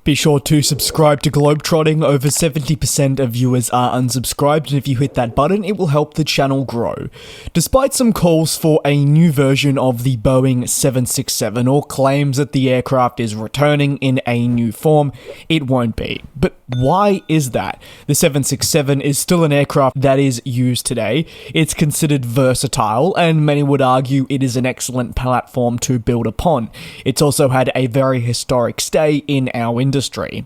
Be sure to subscribe to GlobeTrotting. Over 70% of viewers are unsubscribed, and if you hit that button, it will help the channel grow. Despite some calls for a new version of the Boeing 767 or claims that the aircraft is returning in a new form, it won't be. But why is that? The 767 is still an aircraft that is used today. It's considered versatile, and many would argue it is an excellent platform to build upon. It's also had a very historic stay in our industry.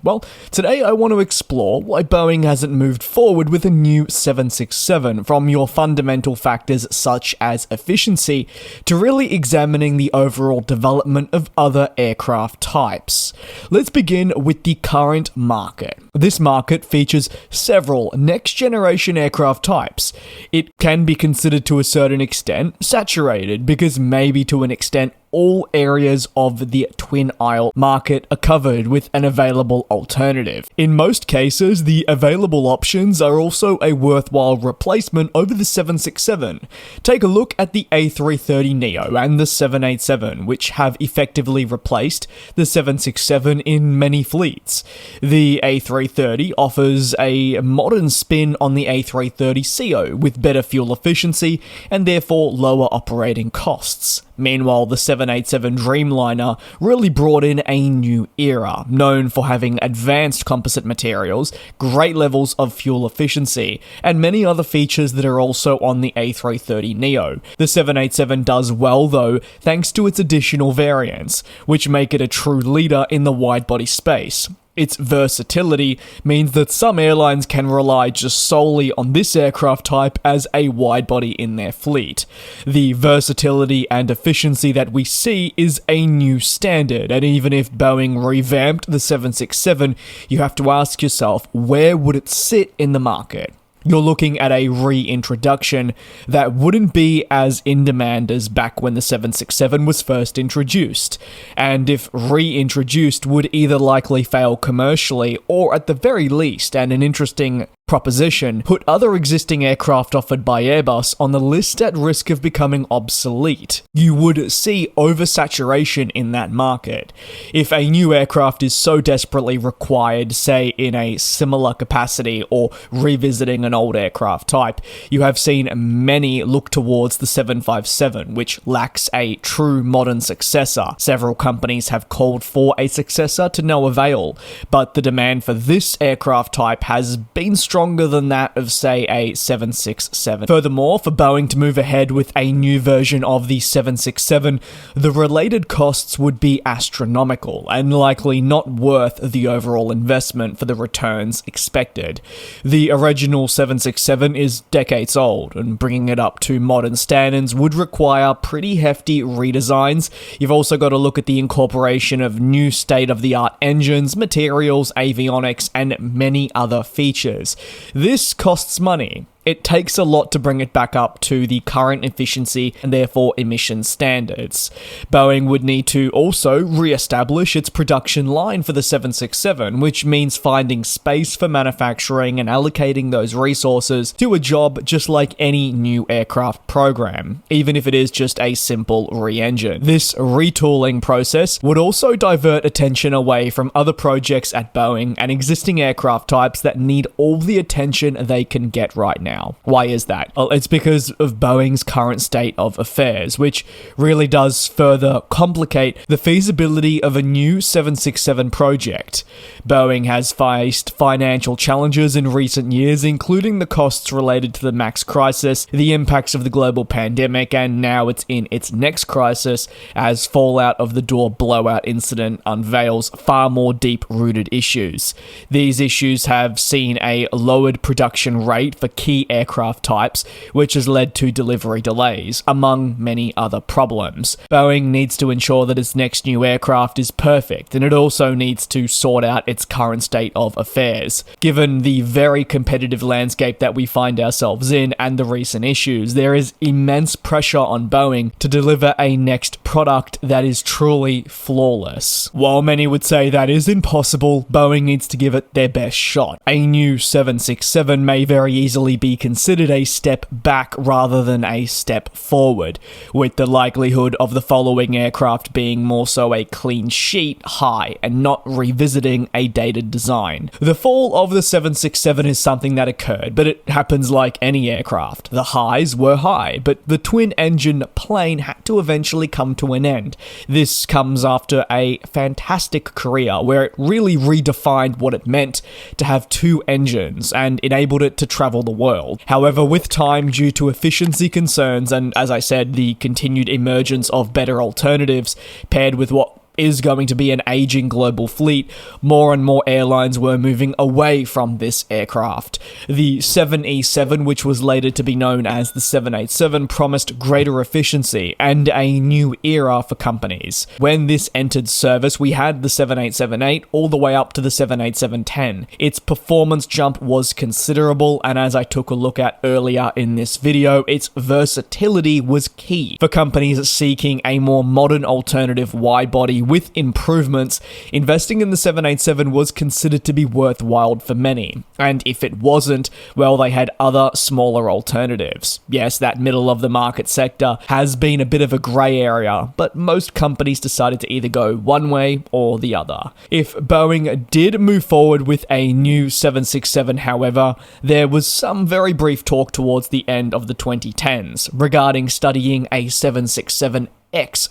Well, today I want to explore why Boeing hasn't moved forward with a new 767, from your fundamental factors such as efficiency to really examining the overall development of other aircraft types. Let's begin with the current market. This market features several next-generation aircraft types. It can be considered to a certain extent saturated, because maybe to an extent all areas of the twin-aisle market are covered with an available alternative. In most cases, the available options are also a worthwhile replacement over the 767. Take a look at the A330neo and the 787, which have effectively replaced the 767 in many fleets. The A330 offers a modern spin on the A330ceo with better fuel efficiency and therefore lower operating costs. Meanwhile, the 787 Dreamliner really brought in a new era, known for having advanced composite materials, great levels of fuel efficiency, and many other features that are also on the A330neo. The 787 does well though, thanks to its additional variants, which make it a true leader in the wide-body space. Its versatility means that some airlines can rely just solely on this aircraft type as a wide-body in their fleet. The versatility and efficiency that we see is a new standard, and even if Boeing revamped the 767, you have to ask yourself, where would it sit in the market? You're looking at a reintroduction that wouldn't be as in demand as back when the 767 was first introduced, and if reintroduced would either likely fail commercially or at the very least, and an interesting proposition, put other existing aircraft offered by Airbus on the list at risk of becoming obsolete. You would see oversaturation in that market. If a new aircraft is so desperately required, say in a similar capacity or revisiting an old aircraft type, you have seen many look towards the 757, which lacks a true modern successor. Several companies have called for a successor to no avail, but the demand for this aircraft type has been stronger than that of, say, a 767. Furthermore, for Boeing to move ahead with a new version of the 767, the related costs would be astronomical and likely not worth the overall investment for the returns expected. The original 767 is decades old, and bringing it up to modern standards would require pretty hefty redesigns. You've also got to look at the incorporation of new state-of-the-art engines, materials, avionics, and many other features. This costs money. It takes a lot to bring it back up to the current efficiency and therefore emission standards. Boeing would need to also re-establish its production line for the 767, which means finding space for manufacturing and allocating those resources to a job just like any new aircraft program, even if it is just a simple re-engine. This retooling process would also divert attention away from other projects at Boeing and existing aircraft types that need all the attention they can get right now. Why is that? Well, it's because of Boeing's current state of affairs, which really does further complicate the feasibility of a new 767 project. Boeing has faced financial challenges in recent years, including the costs related to the MAX crisis, the impacts of the global pandemic, and now it's in its next crisis as fallout of the door blowout incident unveils far more deep-rooted issues. These issues have seen a lowered production rate for key aircraft types, which has led to delivery delays, among many other problems. Boeing needs to ensure that its next new aircraft is perfect, and it also needs to sort out its current state of affairs. Given the very competitive landscape that we find ourselves in and the recent issues, there is immense pressure on Boeing to deliver a next product that is truly flawless. While many would say that is impossible, Boeing needs to give it their best shot. A new 767 may very easily be be considered a step back rather than a step forward, with the likelihood of the following aircraft being more so a clean sheet high and not revisiting a dated design. The fall of the 767 is something that occurred, but it happens like any aircraft. The highs were high, but the twin-engine plane had to eventually come to an end. This comes after a fantastic career where it really redefined what it meant to have two engines and enabled it to travel the world. However, with time, due to efficiency concerns and, as I said, the continued emergence of better alternatives, paired with what is going to be an aging global fleet, more and more airlines were moving away from this aircraft. The 787, which was later to be known as the 787, promised greater efficiency and a new era for companies. When this entered service, we had the 7878 all the way up to the 787-10. Its performance jump was considerable, and as I took a look at earlier in this video, its versatility was key for companies seeking a more modern alternative wide-body with improvements. Investing in the 787 was considered to be worthwhile for many, and if it wasn't, well, they had other smaller alternatives. Yes, that middle of the market sector has been a bit of a grey area, but most companies decided to either go one way or the other. If Boeing did move forward with a new 767, however, there was some very brief talk towards the end of the 2010s regarding studying a 767X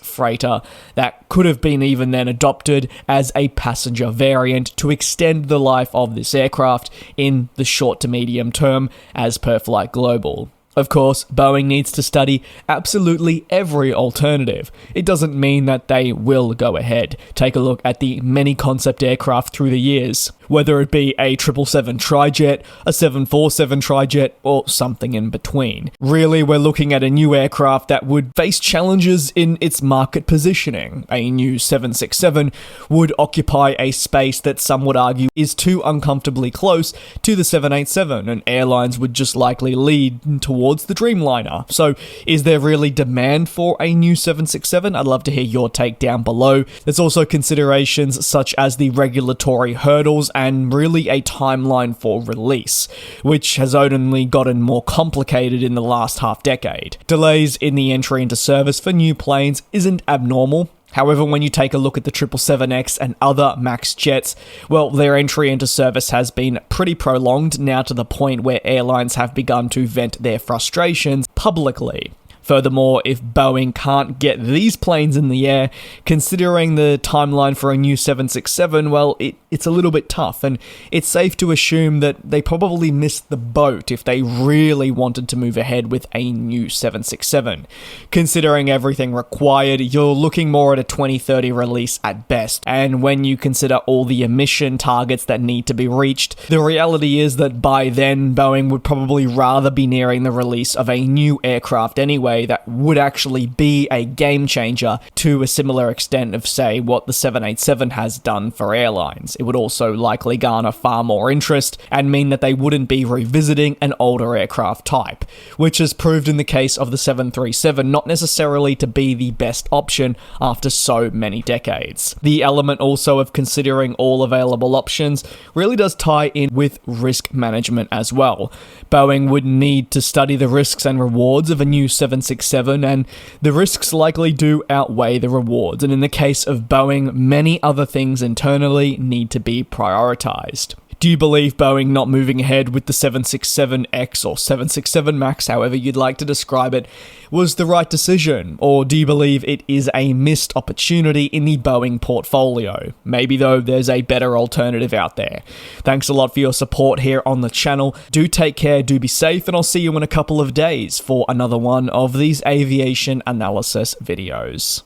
freighter that could have been even then adopted as a passenger variant to extend the life of this aircraft in the short to medium term, as per Flight Global. Of course, Boeing needs to study absolutely every alternative. It doesn't mean that they will go ahead. Take a look at the many concept aircraft through the years, whether it be a 777 trijet, a 747 trijet, or something in between. Really, we're looking at a new aircraft that would face challenges in its market positioning. A new 767 would occupy a space that some would argue is too uncomfortably close to the 787, and airlines would just likely lead towards the Dreamliner. So, is there really demand for a new 767? I'd love to hear your take down below. There's also considerations such as the regulatory hurdles and really a timeline for release, which has only gotten more complicated in the last half decade. Delays in the entry into service for new planes isn't abnormal. However, when you take a look at the 777X and other MAX jets, well, their entry into service has been pretty prolonged, now to the point where airlines have begun to vent their frustrations publicly. Furthermore, if Boeing can't get these planes in the air, considering the timeline for a new 767, well, it's a little bit tough, and it's safe to assume that they probably missed the boat if they really wanted to move ahead with a new 767. Considering everything required, you're looking more at a 2030 release at best, and when you consider all the emission targets that need to be reached, the reality is that by then, Boeing would probably rather be nearing the release of a new aircraft anyway that would actually be a game changer to a similar extent of, say, what the 787 has done for airlines. It would also likely garner far more interest and mean that they wouldn't be revisiting an older aircraft type, which has proved in the case of the 737 not necessarily to be the best option after so many decades. The element also of considering all available options really does tie in with risk management as well. Boeing would need to study the risks and rewards of a new 767, and the risks likely do outweigh the rewards, and in the case of Boeing, many other things internally need to be prioritized. Do you believe Boeing not moving ahead with the 767X or 767 MAX, however you'd like to describe it, was the right decision? Or do you believe it is a missed opportunity in the Boeing portfolio? Maybe though there's a better alternative out there. Thanks a lot for your support here on the channel. Do take care, do be safe, and I'll see you in a couple of days for another one of these aviation analysis videos.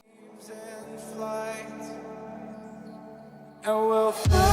And we'll fly.